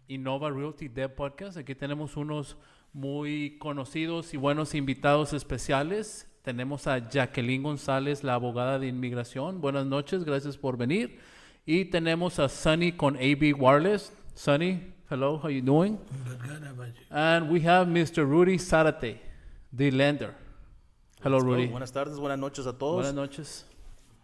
Innova Realty Dev Podcast. Aquí tenemos unos muy conocidos y buenos invitados especiales. Tenemos a Jackeline Gonzalez, la abogada de Inmigración. Buenas noches, gracias por venir. Y tenemos a Sunny con AB Wireless. Sunny, hello, how you doing? Good, how about you? And we have Mr. Rudy Zarate, the lender. Hello, Rudy. Buenas tardes, buenas noches a todos. Buenas noches.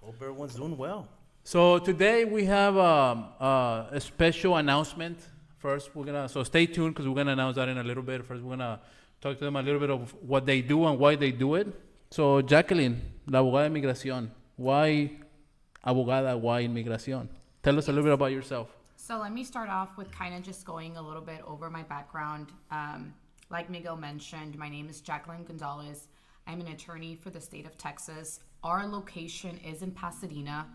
Hope everyone's doing well. So today we have a special announcement. First, so stay tuned because we're gonna announce that in a little bit. First, we're gonna talk to them a little bit of what they do and why they do it. So Jackeline, la abogada de Inmigración. Why abogada? Why Inmigración? Tell us a little bit about yourself. So let me start off with kind of just going a little bit over my background. Like Miguel mentioned, my name is Jackeline Gonzalez. I'm an attorney for the state of Texas. Our location is in Pasadena.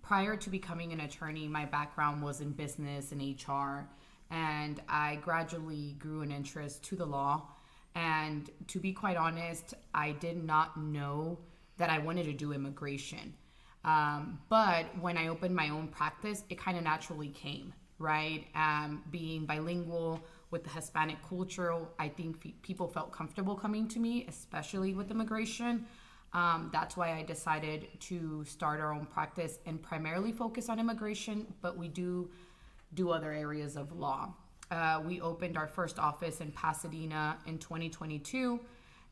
Prior to becoming an attorney, my background was in business and HR, and I gradually grew an interest to the law. And to be quite honest, I did not know that I wanted to do immigration. But when I opened my own practice, it kind of naturally came, right? Being bilingual with the Hispanic culture, I think people felt comfortable coming to me, especially with immigration. That's why I decided to start our own practice and primarily focus on immigration, but we do other areas of law. We opened our first office in Pasadena in 2022,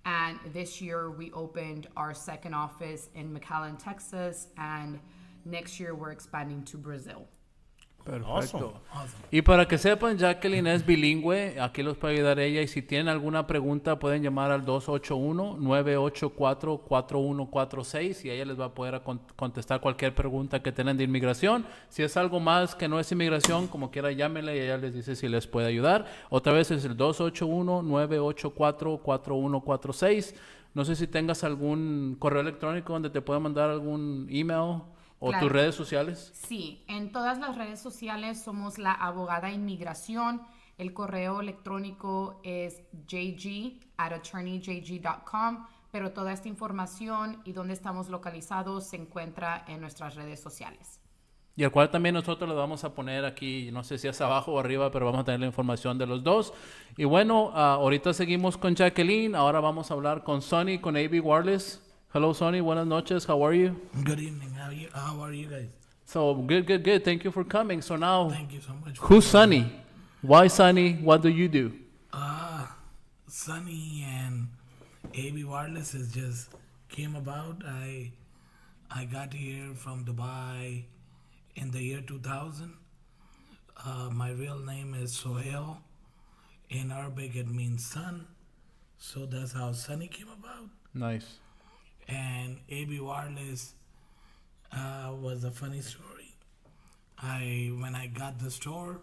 and this year we opened our second office in McAllen, Texas, and next year we're expanding to Brazil. Perfecto. Awesome. Y para que sepan, Jackeline es bilingüe, aquí los puede ayudar ella, y si tienen alguna pregunta pueden llamar al 281-984-4146 y ella les va a poder contestar cualquier pregunta que tengan de inmigración. Si es algo más que no es inmigración, como quiera llámenle y ella les dice si les puede ayudar. Otra vez es el 281-984-4146. No sé si tengas algún correo electrónico donde te pueda mandar algún email. ¿O claro. tus redes sociales? Sí, en todas las redes sociales somos la Abogada Inmigración. El correo electrónico es jg@attorneyjg.com, pero toda esta información y dónde estamos localizados se encuentra en nuestras redes sociales. Y al cual también nosotros lo vamos a poner aquí, no sé si es abajo o arriba, pero vamos a tener la información de los dos. Y bueno, ahorita seguimos con Jackeline, ahora vamos a hablar con Sunny, con AB Wireless. Hello, Sonny. Buenas noches. How are you? Good evening. How are you guys? So, good. Thank you for coming. So now, thank you so much. Who's Sonny? Why Sonny? What do you do? Sonny and AB Wireless has just came about. I got here from Dubai in the year 2000. My real name is Sohail. In Arabic, it means sun. So that's how Sonny came about. Nice. And AB Wireless was a funny story. When I got the store,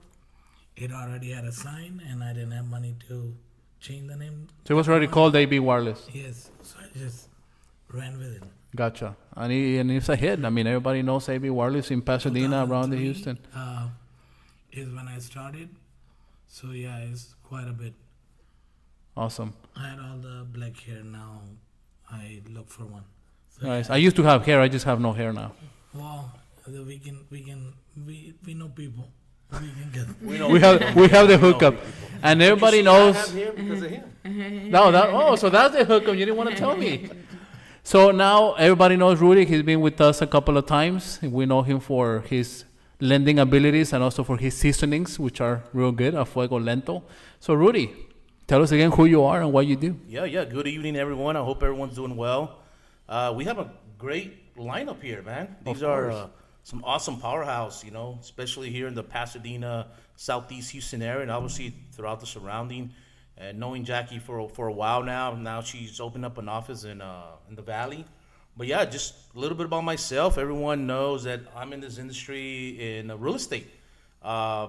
it already had a sign, and I didn't have money to change the name. So it was already called AB Wireless. Yes, so I just ran with it. Gotcha. And it's a hit. I mean, everybody knows AB Wireless in Pasadena, around Houston. Is when I started. So yeah, it's quite a bit. Awesome. I had all the black hair. Now I look for one. So Nice. yeah. I used to have hair. I just have no hair now. Well, we know people. We can get. We have the hookup, and everybody knows. I have here because of him. So that's the hookup. You didn't want to tell me. So now everybody knows Rudy. He's been with us a couple of times. We know him for his lending abilities and also for his seasonings, which are real good, a fuego lento. So Rudy, tell us again who you are and what you do. Yeah. Good evening, everyone. I hope everyone's doing well. We have a great lineup here, man. These are some awesome powerhouse, especially here in the Pasadena, Southeast Houston area, and obviously throughout the surrounding. And knowing Jackie for a while now she's opened up an office in the Valley. But yeah, just a little bit about myself. Everyone knows that I'm in this industry in real estate.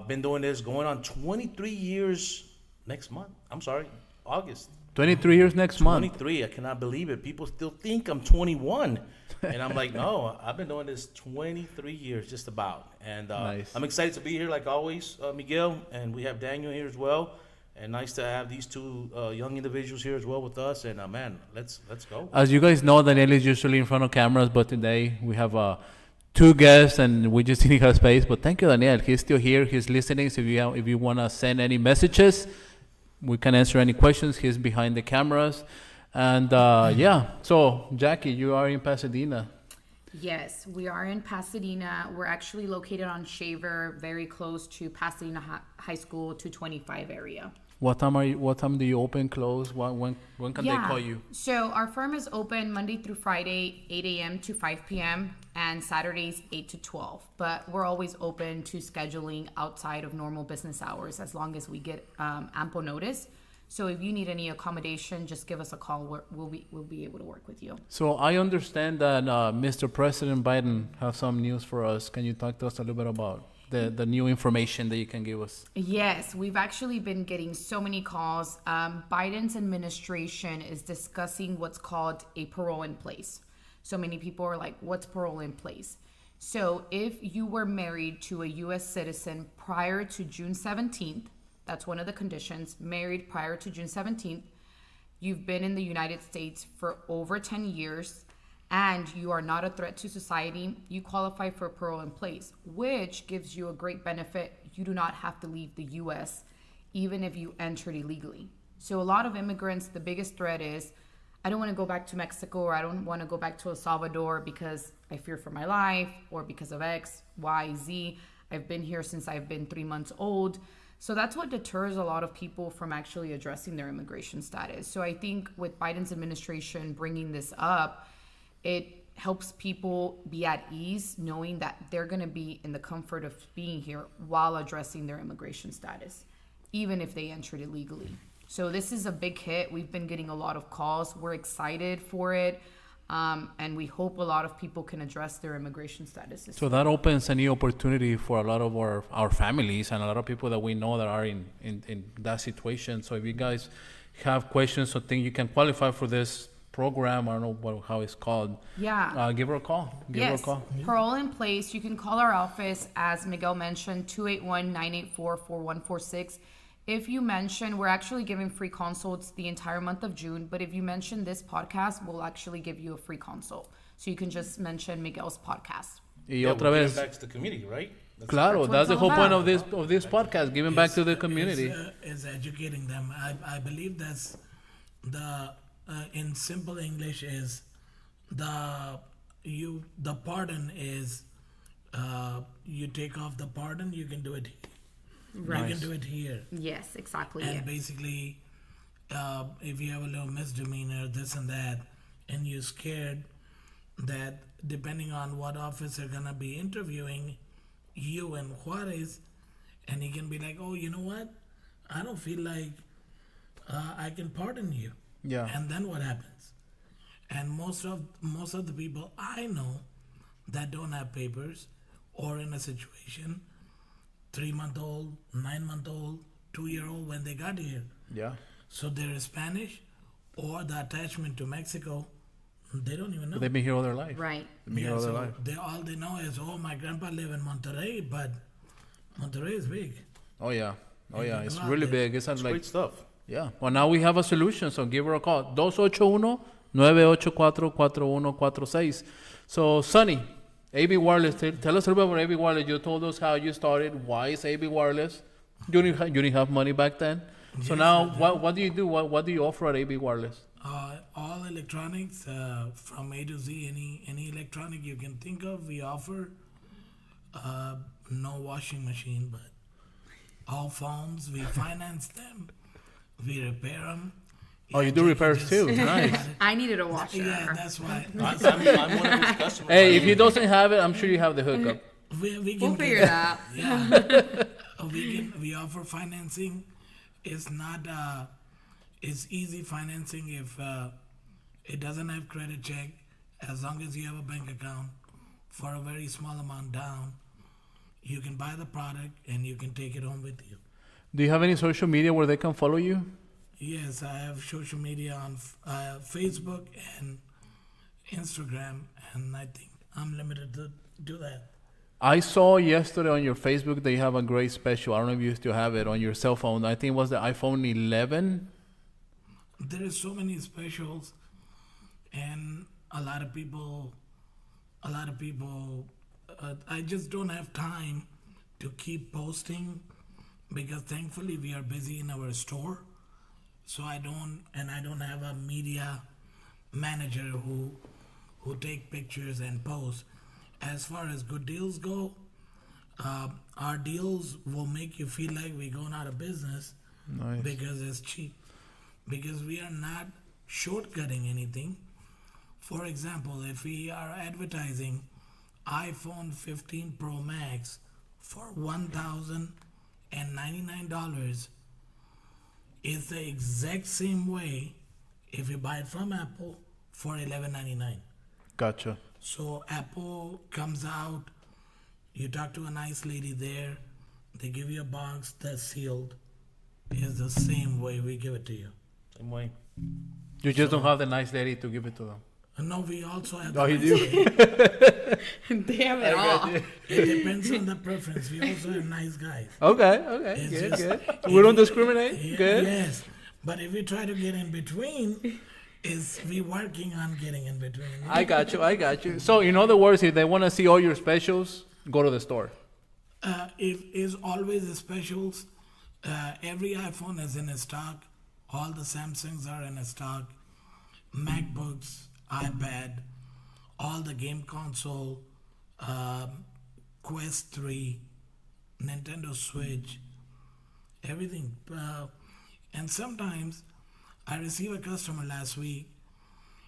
Been doing this going on 23 years next month. I'm sorry, August. 23 years next month. 23. I cannot believe it. People still think I'm 21. And I'm like, no, I've been doing this 23 years, just about. And nice. I'm excited to be here, like always, Miguel. And we have Daniel here as well. And nice to have these two young individuals here as well with us. And man, let's go. As you guys know, Daniel is usually in front of cameras, but today we have two guests, and we just didn't have space. But thank you, Daniel. He's still here. He's listening. So if you want to send any messages, we can answer any questions. He's behind the cameras. And yeah, so Jackie, you are in Pasadena. Yes, we are in Pasadena. We're actually located on Shaver, very close to Pasadena High School 225 area. What time do you open, close? When can they call you? So our firm is open Monday through Friday, 8 a.m. to 5 p.m. and Saturdays 8 to 12. But we're always open to scheduling outside of normal business hours as long as we get ample notice. So if you need any accommodation, just give us a call. We'll be able to work with you. So I understand that Mr. President Biden has some news for us. Can you talk to us a little bit about the new information that you can give us? Yes, we've actually been getting so many calls. Biden's administration is discussing what's called a parole in place. So many people are like, what's parole in place? So if you were married to a U.S. citizen prior to June 17th, that's one of the conditions, married prior to June 17th, you've been in the United States for over 10 years, and you are not a threat to society, you qualify for parole in place, which gives you a great benefit. You do not have to leave the U.S. even if you entered illegally. So a lot of immigrants, the biggest threat is, I don't want to go back to Mexico, or I don't want to go back to El Salvador because I fear for my life, or because of X, Y, Z. I've been here since I've been 3 months old. So that's what deters a lot of people from actually addressing their immigration status. So I think with Biden's administration bringing this up, it helps people be at ease knowing that they're going to be in the comfort of being here while addressing their immigration status, even if they entered illegally. So this is a big hit. We've been getting a lot of calls. We're excited for it. And we hope a lot of people can address their immigration status. So that opens a new opportunity for a lot of our families and a lot of people that we know that are in that situation. So if you guys have questions or think you can qualify for this program, I don't know how it's called. Yeah. Give her a call. Give her a call. Parole in place. You can call our office, as Miguel mentioned, 281-984-4146. If you mention, we're actually giving free consults the entire month of June, but if you mention this podcast, we'll actually give you a free consult. So you can just mention Miguel's podcast. Y otra we're vez. giving back to the community, right? Claro, that's the whole point of this podcast, giving back to the community. Is educating them. I believe that's in simple English is the pardon is you take off the pardon, you can do it. Right. You can do it here. Yes, exactly. And basically, if you have a little misdemeanor, this and that, and you're scared that depending on what office they're gonna be interviewing you in Juarez, and he can be like, oh, you know what? I don't feel like I can pardon you. Yeah. And then what happens? And most of the people I know that don't have papers or in a situation 3-month-old, 9-month-old, 2-year-old when they got here. Yeah. So they're Spanish or the attachment to Mexico, they don't even know. They've been here all their life. Right. They've been here all their life. All they know is, oh, my grandpa live in Monterrey, but Monterrey is big. Oh yeah. Oh yeah. It's Wow, really they- big. It's It's like great stuff. yeah. Well, now we have a solution. So give her a call. 281-984-4146. So Sonny, AB Wireless. Tell us a little bit about AB Wireless. You told us how you started. Why is AB Wireless? You didn't have money back then. So Yes, now, I did. what do you do? What do you offer at AB Wireless? All electronics from A to Z, any electronic you can think of, we offer. No washing machine, but all phones, we finance them, we repair them. Oh, you do repairs too. Nice. I needed a washer. Yeah, that's why. I'm one of his customers. Hey, if he doesn't have it, I'm sure you have the hookup. We can We'll do figure it out. Yeah. We offer financing. It's not it's easy financing if it doesn't have credit check, as long as you have a bank account for a very small amount down, you can buy the product and you can take it home with you. Do you have any social media where they can follow you? Yes, I have social media on Facebook and Instagram, and I think I'm limited to do that. I saw yesterday on your Facebook that you have a great special. I don't know if you still have it on your cell phone. I think it was the iPhone 11. There is so many specials, and a lot of people I just don't have time to keep posting because thankfully we are busy in our store. So I don't have a media manager who take pictures and post. As far as good deals go, our deals will make you feel like we're going out of business because it's cheap. Because we are not shortcutting anything. For example, if we are advertising iPhone 15 Pro Max for $1,099, it's the exact same way if you buy it from Apple for $11.99. Gotcha. So Apple comes out, you talk to a nice lady there, they give you a box that's sealed. It's the same way we give it to you. Same way. You just don't have the nice lady to give it to them. No, we also have. Oh, you nice do? lady. They have it all. It depends on the preference. We also have nice guys. Okay. It's Good, just- good. We don't discriminate? Yeah, Good. Yes, but if you try to get in between, is we working on getting in between. I got you. So, in other words, if they want to see all your specials, go to the store. If is always the specials. Every iPhone is in stock. All the Samsungs are in stock. MacBooks, iPad, all the game console, Quest 3, Nintendo Switch, everything. And sometimes I received a customer last week.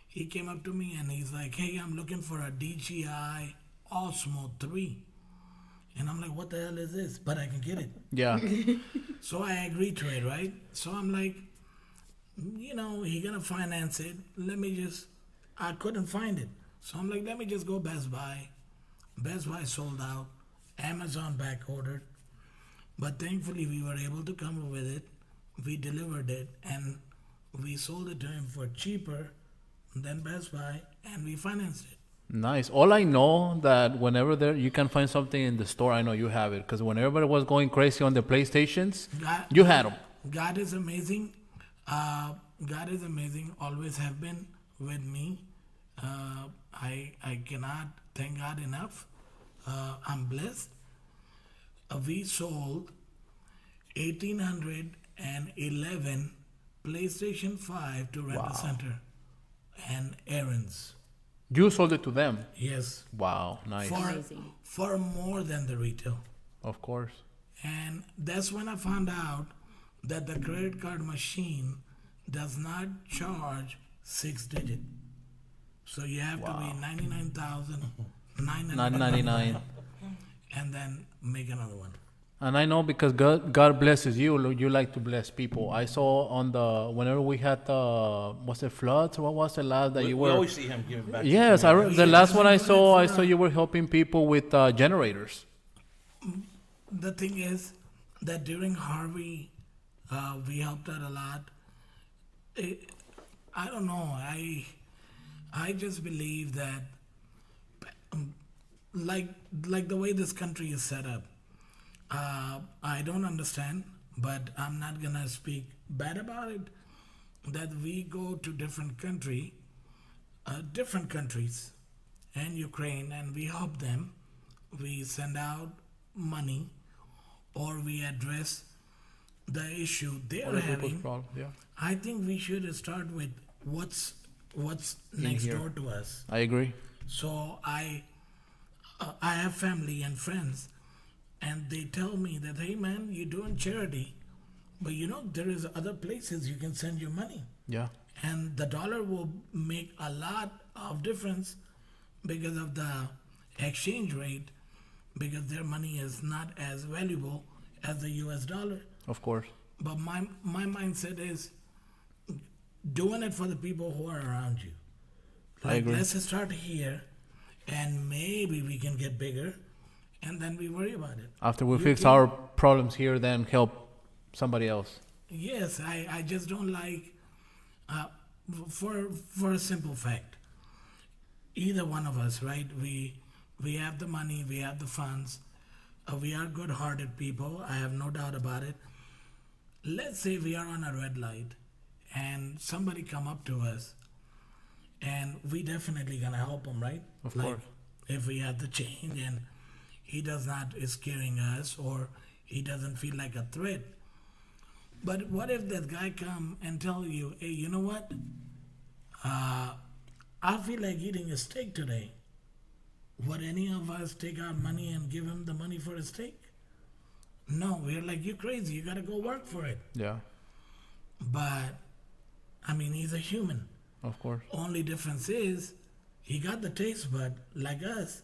He came up to me and he's like, "Hey, I'm looking for a DJI Osmo 3." And I'm like, "What the hell is this?" But I can get it. Yeah. So I agreed to it, right? So I'm like, he gonna finance it. I couldn't find it. So I'm like, let me just go Best Buy. Best Buy sold out. Amazon back ordered. But thankfully we were able to come up with it. We delivered it and we sold it to him for cheaper than Best Buy and we financed it. Nice. All I know that whenever you can find something in the store, I know you have it. Because when everybody was going crazy on the PlayStations, you had them. God is amazing. God is amazing. Always have been with me. I cannot thank God enough. I'm blessed. We sold 1,811 PlayStation 5 to Rental Center and errands. You sold it to them. Yes. Wow. Nice. Amazing. For more than the retail. Of course. And that's when I found out that the credit card machine does not charge 6 digit. So you have to be 999. and then make another one. And I know because God blesses you, you like to bless people. I saw whenever we had was it floods? What was the last that you We were? always see him giving back. Yes, the last one I saw you were helping people with generators. The thing is that during Harvey, we helped out a lot. I don't know. I just believe that, like the way this country is set up, I don't understand, but I'm not gonna speak bad about it. That we go to different countries, and Ukraine, and we help them. We send out money, or we address the issue they're having. Yeah. I think we should start with what's next here. door to us. I agree. So I have family and friends, and they tell me that, hey man, you're doing charity, but there is other places you can send your money, Yeah. and the dollar will make a lot of difference because of the exchange rate, because their money is not as valuable as the U.S. dollar. Of course. But my mindset is doing it for the people who are around you. I agree. Let's start here, and maybe we can get bigger, and then we worry about it. After we You fix can- our problems here, then help somebody else. Yes, I just don't like, for a simple fact, either one of us, right? We have the money, we have the funds, we are good-hearted people. I have no doubt about it. Let's say we are on a red light, and somebody come up to us, and we definitely gonna help them, right? Of course. If we have the change, and he does not is scaring us or he doesn't feel like a threat. But what if that guy come and tell you, hey, you know what? I feel like eating a steak today. Would any of us take our money and give him the money for a steak? No, we're like, you're crazy. You got to go work for it. Yeah, But, I mean, he's a human. of course. Only difference is he got the taste bud like us.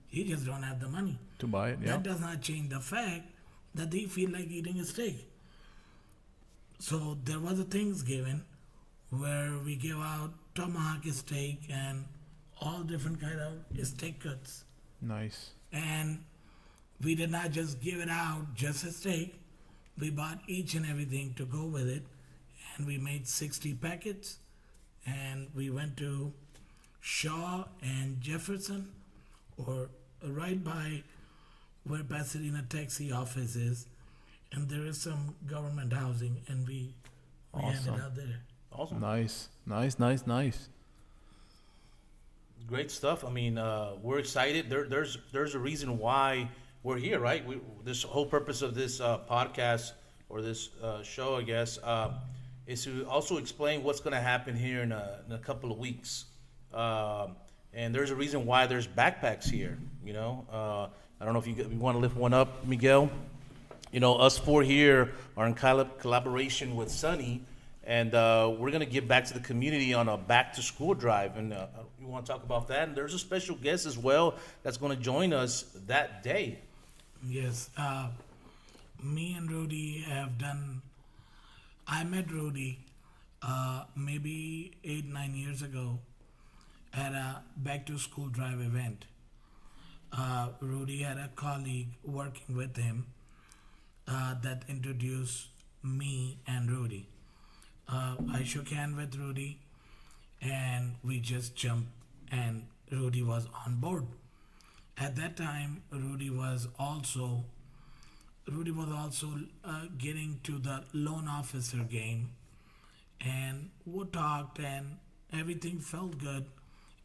He just don't have the money. To buy it, yeah. That does not change the fact that they feel like eating a steak. So there was a Thanksgiving where we give out tomahawk steak and all different kind of steak cuts. Nice. And we did not just give it out just a steak. We bought each and everything to go with it. And we made 60 packets. And we went to Shaw and Jefferson, or right by where Pasadena taxi office is. And there is some government housing, and we handed Awesome. out there. Awesome. Nice. Nice. Great stuff. I mean, we're excited. There's a reason why we're here, right? This whole purpose of this podcast or this show, I guess, is to also explain what's going to happen here in a couple of weeks. And there's a reason why there's backpacks here. You know, I don't know if you want to lift one up, Miguel. You know, us four here are in collaboration with Sunny, and we're going to give back to the community on a back-to-school drive. And you want to talk about that? And there's a special guest as well that's going to join us that day. Yes. Me and Rudy have done. I met Rudy maybe 8-9 years ago at a back-to-school drive event. Rudy had a colleague working with him that introduced me and Rudy. I shook hands with Rudy, and we just jumped, and Rudy was on board. At that time, Rudy was also getting to the loan officer game, and we talked, and everything felt good,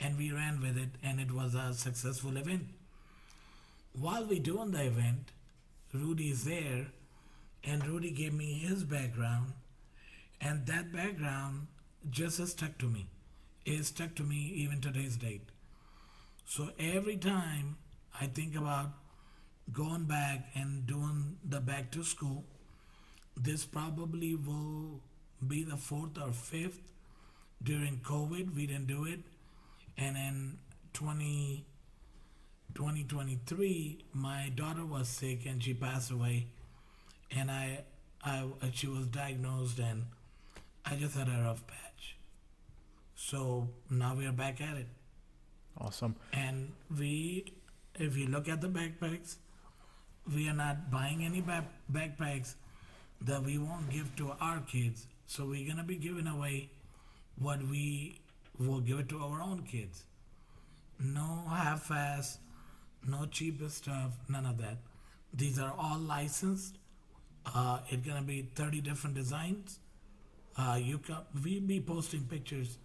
and we ran with it, and it was a successful event. While we doing the event, Rudy is there, and Rudy gave me his background, and that background just stuck to me. It stuck to me even today's date. So every time I think about going back and doing the back to school, this probably will be the 4th or 5th. During COVID, we didn't do it. And in 2023, my daughter was sick and she passed away. And she was diagnosed, and I just had a rough patch. So now we are back at it. Awesome. And if you look at the backpacks, we are not buying any backpacks that we won't give to our kids. So we're going to be giving away what we will give it to our own kids. No half-ass, no cheap stuff, none of that. These are all licensed. It's going to be 30 different designs. We'll be posting pictures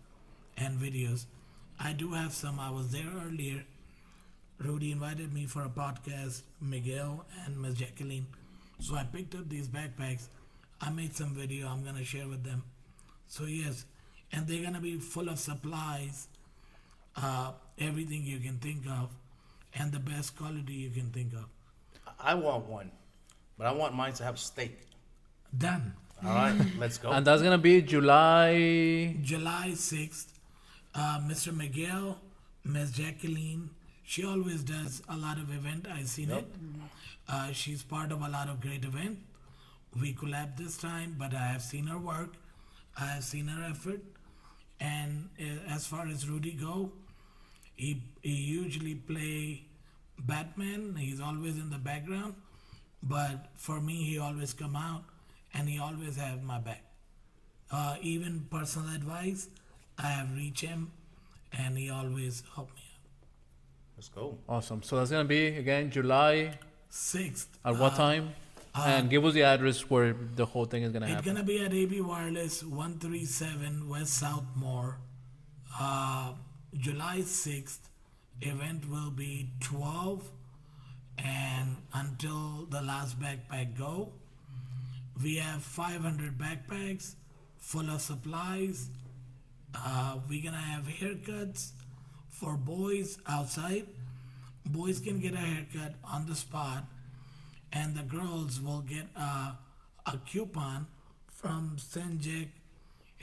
and videos. I do have some. I was there earlier. Rudy invited me for a podcast, Miguel and Miss Jackeline. So I picked up these backpacks. I made some video I'm going to share with them. So yes, and they're going to be full of supplies, everything you can think of, and the best quality you can think of. I want one, but I want mine to have steak. Done. All right, let's go. And that's gonna be July. July 6th, Mr. Miguel, Miss Jackeline, she always does a lot of event. I've seen it. She's part of a lot of great event. We collab this time, but I have seen her work. I have seen her effort. And as far as Rudy go, he usually play Batman. He's always in the background. But for me, he always come out, and he always have my back. Even personal advice, I have reached him, and he always help me out. Let's go. Awesome. So that's gonna be again July 6th. at what time? And give us the address where the whole thing is gonna It's happen. gonna be at AB Wireless, 137 West Southmore. July 6th, event will be 12, and until the last backpack go, we have 500 backpacks full of supplies. We're gonna have haircuts for boys outside. Boys can get a haircut on the spot, and the girls will get a coupon from Senjek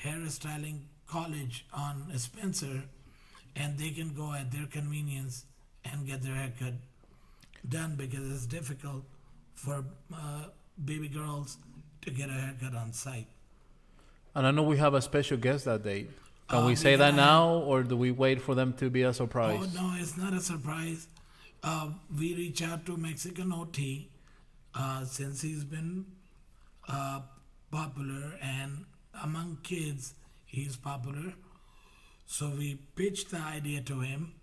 Hairstyling College on Spencer, and they can go at their convenience and get their haircut done, because it's difficult for baby girls to get a haircut on site. And I know we have a special guest that day. Can we we say that gonna now, or do we wait for them to be a surprise? Oh no, it's not a surprise. We reach out to Mexican OT since he's been popular, and among kids he's popular. So we pitched the idea to him,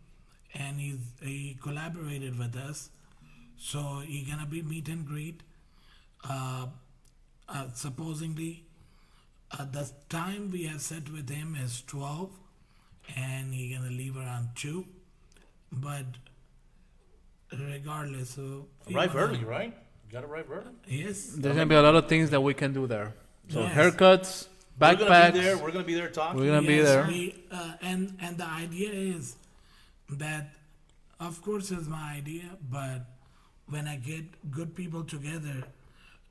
and he collaborated with us. So he's gonna be meet and greet. Supposedly, the time we have set with him is 12, and he's gonna leave around 2. But regardless, so Arrive early, right? You gotta arrive early. Yes. There's gonna be a lot of things that we can do there. So Yes. haircuts, We're gonna be there. backpacks. We're gonna be there talking. We're gonna be Yes, there. and the idea is that, of course, it's my idea, but when I get good people together,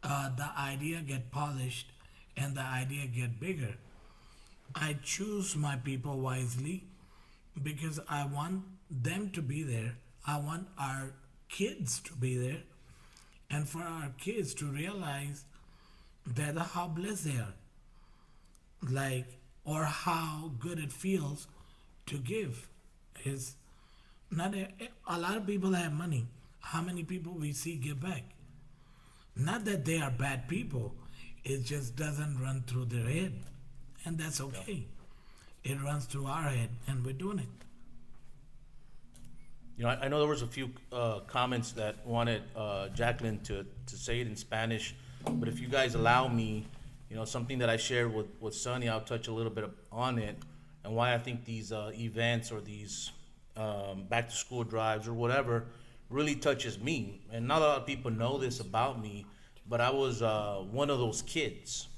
the idea get polished and the idea get bigger. I choose my people wisely because I want them to be there. I want our kids to be there, and for our kids to realize that how blessed they are, like, or how good it feels to give. Is not a lot of people have money. How many people we see give back? Not that they are bad people, it just doesn't run through their head, and that's okay. It runs through our head, and we're doing it. You know, I know there was a few comments that wanted Jackeline to say it in Spanish, but if you guys allow me, you know, something that I shared with Sonny, I'll touch a little bit on it, and why I think these events or these back to school drives or whatever really touches me. And not a lot of people know this about me, but I was one of those kids.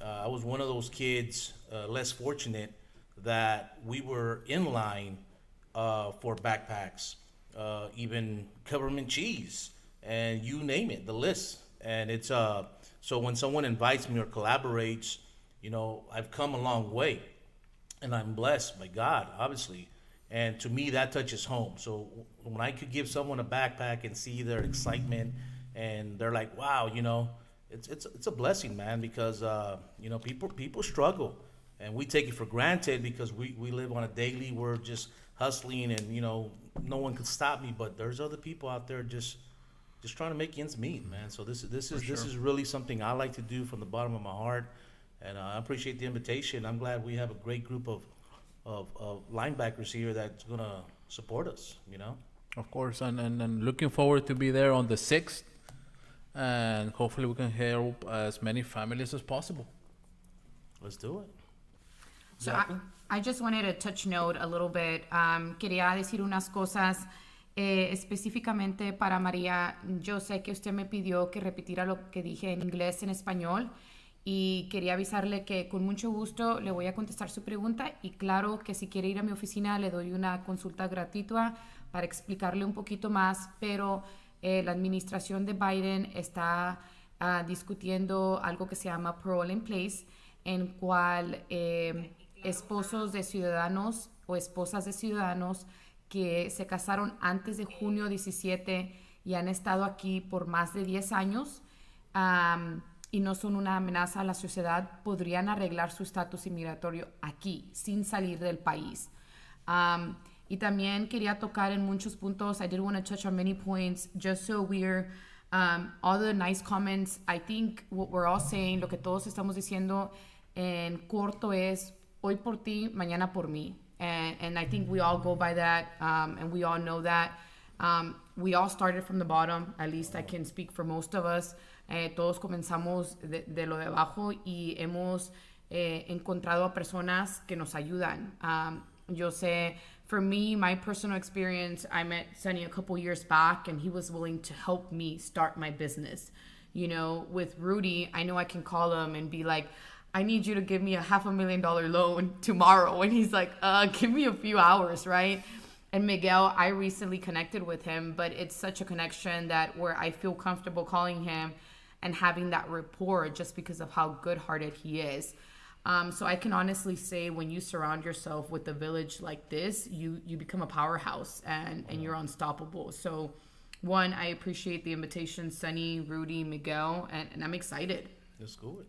I was one of those kids, less fortunate, that we were in line for backpacks, even government cheese, and you name it, the list. And it's so when someone invites me or collaborates, you know, I've come a long way, and I'm blessed by God, obviously. And to me, that touches home. So when I could give someone a backpack and see their excitement, and they're like, "Wow," you know, it's a blessing, man, because you know, people struggle, and we take it for granted because we live on a daily. We're just hustling, and you know, no one can stop me. But there's other people out there just trying to make ends meet, man. So this is really something I like to do from the bottom of my heart, and I appreciate the invitation. I'm glad we have a great group of linebackers here that's gonna support us, you know. Of course, and looking forward to be there on the 6th, and hopefully we can help as many families as possible. Let's do it. So I just wanted to touch note a little bit. Quería decir unas cosas específicamente para María. Yo sé que usted me pidió que repitiera lo que dije en inglés en español, y quería avisarle que con mucho gusto le voy a contestar su pregunta, y claro que si quiere ir a mi oficina le doy una consulta gratuita para explicarle un poquito más, pero la administración de Biden está discutiendo algo que se llama Parole in Place, en cual esposos de ciudadanos o esposas de ciudadanos que se casaron antes de junio 17 y han estado aquí por más de 10 años y no son una amenaza a la sociedad, podrían arreglar su estatus inmigratorio aquí, sin salir del país. Y también quería tocar en muchos puntos. I did want to touch on many points, just so we're, all the nice comments. I think what we're all saying, lo que todos estamos diciendo en corto es, hoy por ti, mañana por mí. And I think we all go by that, and we all know that. We all started from the bottom, at least I can speak for most of us. Todos comenzamos de lo de abajo y hemos encontrado a personas que nos ayudan. Yo sé for me, my personal experience, I met Sonny a couple years back, and he was willing to help me start my business. You know, with Rudy, I know I can call him and be like, I need you to give me a $500,000 loan tomorrow. And he's like, give me a few hours, right? And Miguel, I recently connected with him, but it's such a connection that where I feel comfortable calling him and having that rapport just because of how good-hearted he is. So I can honestly say when you surround yourself with a village like this, you become a powerhouse and you're unstoppable. So one, I appreciate the invitation, Sonny, Rudy, Miguel, and I'm excited. Let's go.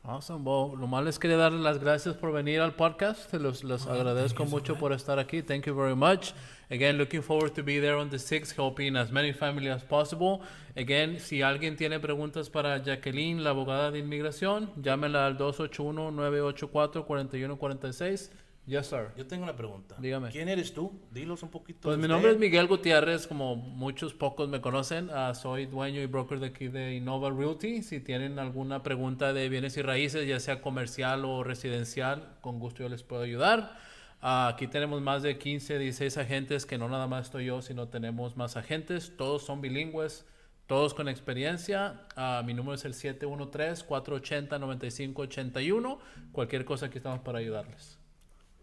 Awesome. Well, nomás les quería dar las gracias por venir al podcast. Les agradezco mucho por estar aquí. Thank you very much. Again, looking forward to be there on the 6th, helping as many families as possible. Again, si alguien tiene preguntas para Jackeline, la abogada de inmigración, llámela al 281-984-4146. Yes, sir. Yo tengo una pregunta. Dígame. ¿Quién eres tú? Dilos un poquito. Pues mi nombre es Miguel Gutierrez, como muchos pocos me conocen. Soy dueño y broker de aquí de Innova Realty. Si tienen alguna pregunta de bienes y raíces, ya sea comercial o residencial, con gusto yo les puedo ayudar. Aquí tenemos más de 15, 16 agentes, que no nada más estoy yo, sino tenemos más agentes. Todos son bilingües, todos con experiencia. Mi número es el 713-480-9581. Cualquier cosa, aquí estamos para ayudarles.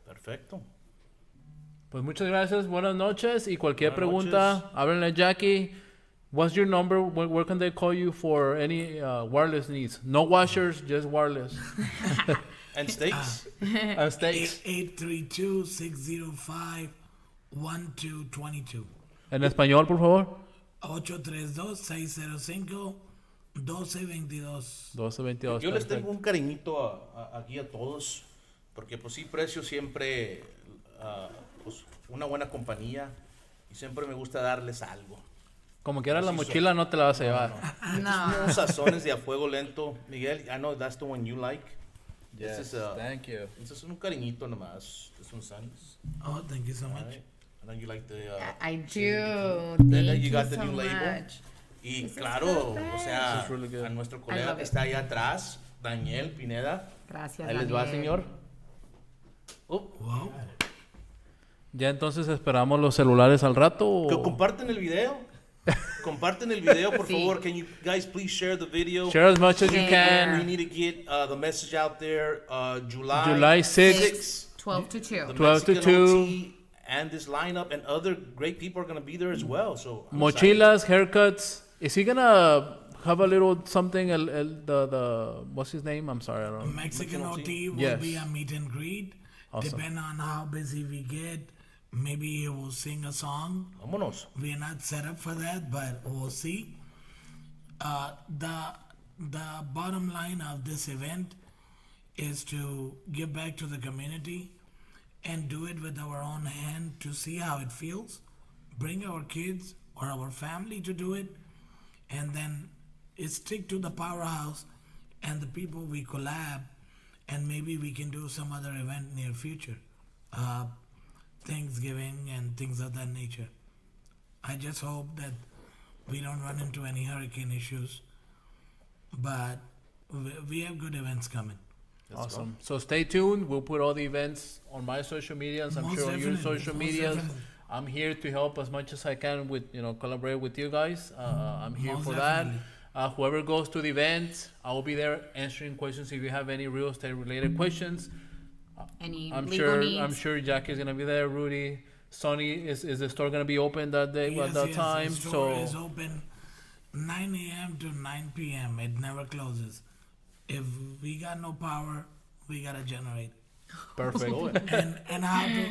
Perfecto. Pues muchas gracias, buenas noches, y cualquier Buenas pregunta, noches. háblenle a Jackie. What's your number? Where can they call you for any wireless needs? No washers, just wireless. And steaks? And steaks. 832-605-1222. En español, por favor. 832-605-1222. 1222. Yo les perfecto. tengo un cariñito aquí a todos, porque pues sí precio siempre pues una buena compañía y siempre me gusta darles algo. Como quieras la Así mochila no te la vas a llevar. No. Unos sazones de a fuego lento. Miguel, I know that's the one you like. Yes, This is, thank you. This is un cariñito nomás. This one's Sun's. Oh, thank you so much. Alright. And then you like the... I chili do. dip. Then Thank you got you the so new label. much. Y This is claro, o perfect. sea, This is really good. a nuestro I colega love que it. está allá atrás, Daniel Pineda. Gracias, Ahí les va, Daniel. señor. Wow. Ya entonces esperamos los celulares al rato. ¿O? Que comparten el video. Comparten el video, por Sí. favor. Can you guys please share the video? Share as much as you Yeah. We can. need to get the message out there. July July 6th. 6th. 12 to 2. The 12 to Mexican 2. OT and this lineup and other great people are going to be there as well. So I'm Mochilas, haircuts. Is he gonna have a little something? The what's his name? I'm sorry, I don't know. Mexican Mexican OT will Yes. be a meet and greet. Awesome. Depending on how busy we get, maybe he will sing a song. Vámonos. We're not set up for that, but we'll see. The bottom line of this event is to give back to the community and do it with our own hand to see how it feels. Bring our kids or our family to do it, and then stick to the powerhouse and the people we collab, and maybe we can do some other event near future. Thanksgiving and things of that nature. I just hope that we don't run into any hurricane issues, but we have good events coming. Awesome. So stay tuned. We'll put all the events on my social medias. I'm Most sure on your definitely, social most medias. definitely. I'm here to help as much as I can with, collaborate with you guys. I'm here Most for definitely. that. Whoever goes to the event, I will be there answering questions if you have any real estate related questions. Any I'm legal needs? sure Jackie's gonna be there. Rudy, Sonny, is the store gonna be open that day at that time? The store So is open 9 a.m. to 9 p.m. It never closes. If we got no power, we gotta generate. perfect. And how to?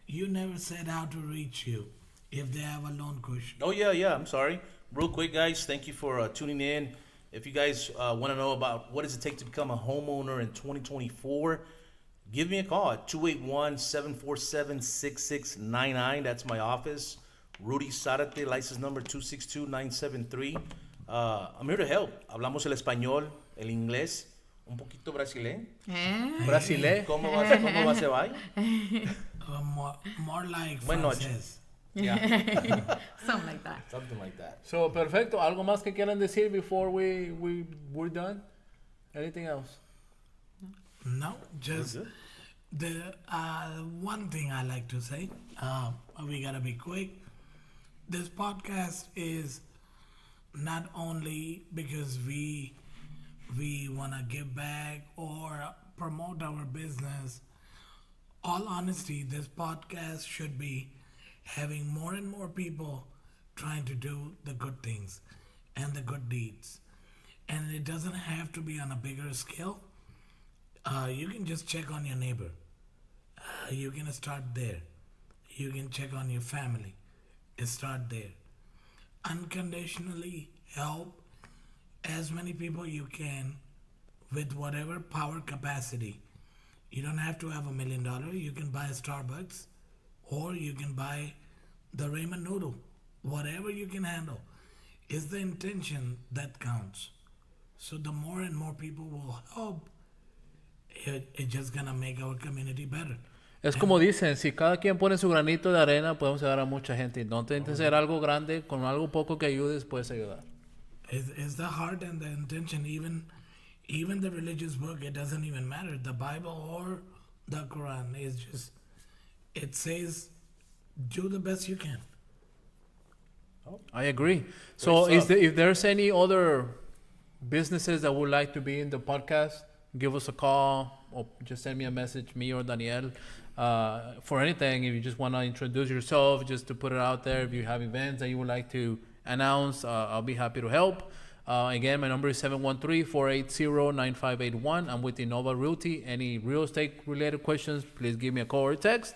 You never said how to reach you if they have a loan cushion. Oh, yeah. I'm sorry. Real quick, guys. Thank you for tuning in. If you guys want to know about what does it take to become a homeowner in 2024, give me a call at 281-747-6699. That's my office. Rudy Zarate, license number 262973. I'm here to help. Hablamos el español, el inglés, un poquito brasileño. Brasile. ¿Cómo va se va? More like Buenas noches. francés. Yeah, Something like that. something like that. So perfecto. ¿Algo más que quieran decir before we're done? Anything else? No, just The one thing I like to say, we gotta be quick. This podcast is not only because we wanna give back or promote our business. All honesty, this podcast should be having more and more people trying to do the good things and the good deeds. And it doesn't have to be on a bigger scale. You can just check on your neighbor. You can start there. You can check on your family. Start there. Unconditionally help as many people you can with whatever power capacity. You don't have to have $1 million. You can buy a Starbucks or you can buy the ramen noodle. Whatever you can handle. It's the intention that counts. So the more and more people will help, it's just gonna make our community better. Es como dicen, si cada quien pone su granito de arena, podemos ayudar a mucha gente. Y no tienes que hacer algo grande, con algo poco que ayudes, puedes ayudar. It's the heart and the intention. Even the religious book, it doesn't even matter. The Bible or the Quran is just, it says, do the best you can. I agree. So if there's any other businesses that would like to be in the podcast, give us a call or just send me a message, me or Danielle, for anything. If you just want to introduce yourself, just to put it out there. If you have events that you would like to announce, I'll be happy to help. Again, my number is 713-480-9581. I'm with Innova Realty. Any real estate related questions, please give me a call or a text.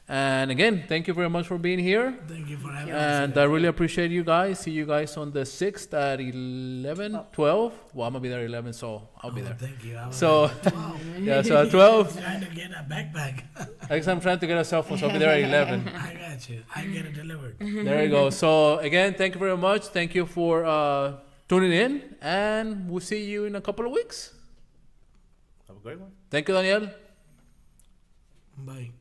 And again, thank you very much for being here. Thank you for having us. And I really appreciate you guys. See you guys on the 6th at 11, 12. Well, I'm going to be there at 11, so I'll be there. Thank you. So, yeah, so at 12. Trying to get a backpack. Next I'm trying to get a cell phone, so I'll be there at 11. I got you. I get it delivered. There you go. So, again, thank you very much. Thank you for tuning in, and we'll see you in a couple of weeks. Have a great one. Thank you, Daniel. Bye.